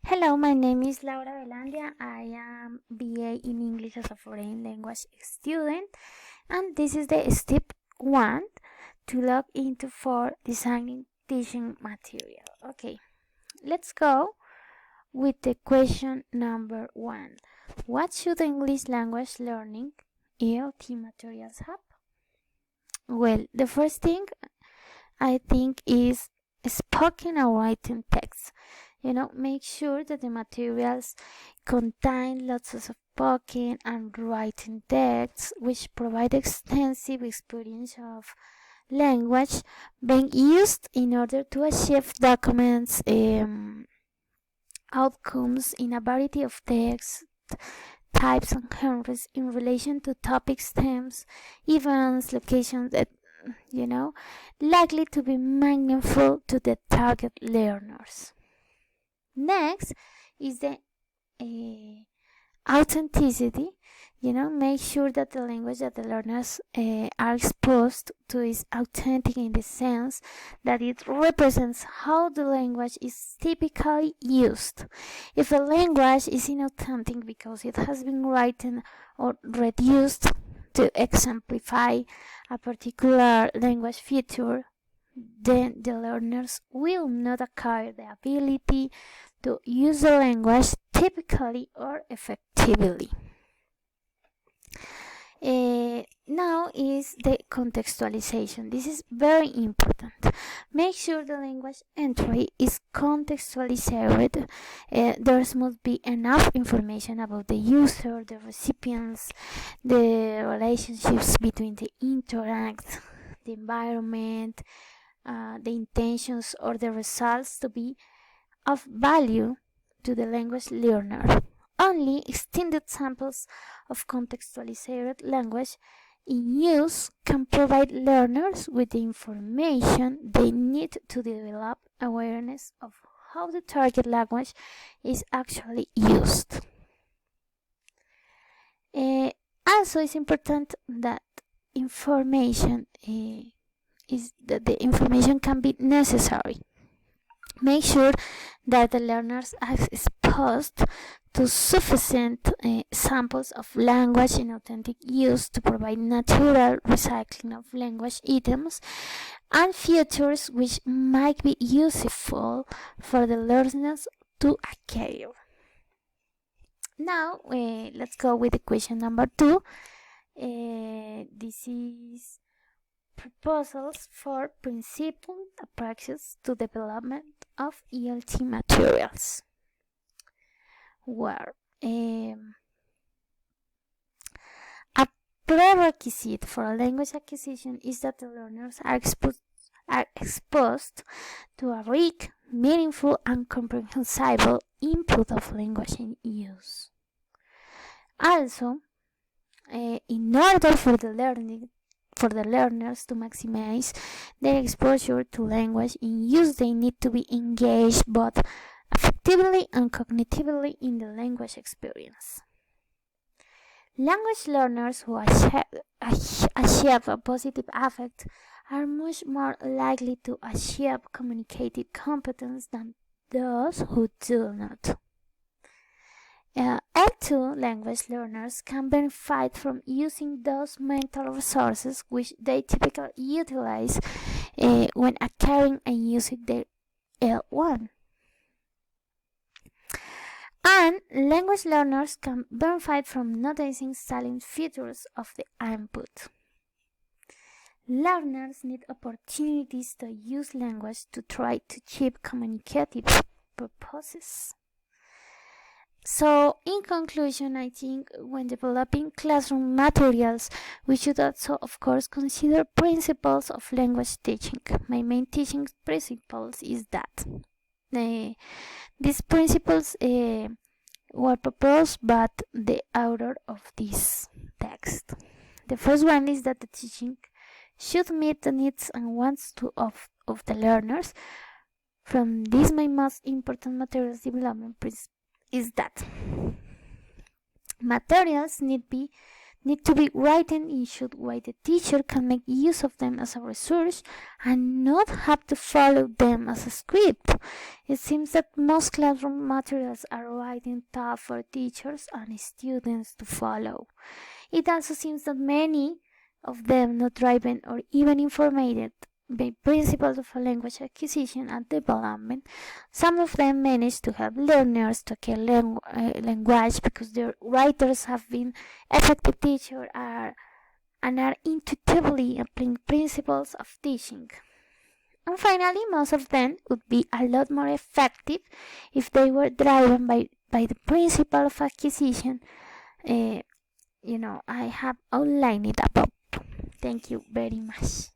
Hello, my name is Laura Velandia. I am BA in English as a foreign language student, and this is the step 1 to log into for designing teaching material. Okay, let's go with the question number 1. What should English language learning ELT materials have? Well, the first thing I think is spoken or written text. Make sure that the materials contain lots of spoken and written texts which provide extensive experience of language being used in order to achieve documents outcomes in a variety of text types and genres in relation to topics, themes, events, locations that likely to be meaningful to the target learners. Next is the authenticity. Make sure that the language that the learners are exposed to is authentic in the sense that it represents how the language is typically used. If a language is inauthentic because it has been written or reduced to exemplify a particular language feature, then the learners will not acquire the ability to use the language typically or effectively. Now is the contextualization. This is very important. Make sure the language entry is contextualized. There must be enough information about the user, the recipients, the relationships between the interact, the environment, the intentions or the results to be of value to the language learner. Only extended samples of contextualized language in use can provide learners with the information they need to develop awareness of how the target language is actually used. Also, it's important that information the information can be necessary. Make sure that the learners are exposed to sufficient samples of language in authentic use to provide natural recycling of language items and features which might be useful for the learners to acquire. Now, let's go with the question number 2. This is proposals for principled approaches to development of ELT materials. Where a prerequisite for a language acquisition is that the learners are exposed to a rich, meaningful, and comprehensible input of language in use. Also, in order for the learners to maximize their exposure to language in use, they need to be engaged both affectively and cognitively in the language experience. Language learners who achieve a positive affect are much more likely to achieve communicative competence than those who do not. L2 language learners can benefit from using those mental resources which they typically utilize when acquiring and using their L1. And language learners can benefit from noticing salient features of the input. Learners need opportunities to use language to try to achieve communicative purposes. So, in conclusion, I think when developing classroom materials, we should also, of course, consider principles of language teaching. My main teaching principles is that these principles were proposed by the author of this text. The first one is that the teaching should meet the needs and wants of the learners. From this, my most important materials development principle is that materials need need to be written issued why the teacher can make use of them as a resource and not have to follow them as a script. It seems that most classroom materials are written tough for teachers and students to follow. It also seems that many of them not driven or even informed by principles of language acquisition and development. Some of them manage to help learners to acquire language because their writers have been effective teachers and are intuitively applying principles of teaching. And finally, most of them would be a lot more effective if they were driven by the principle of acquisition. I have outlined it above. Thank you very much.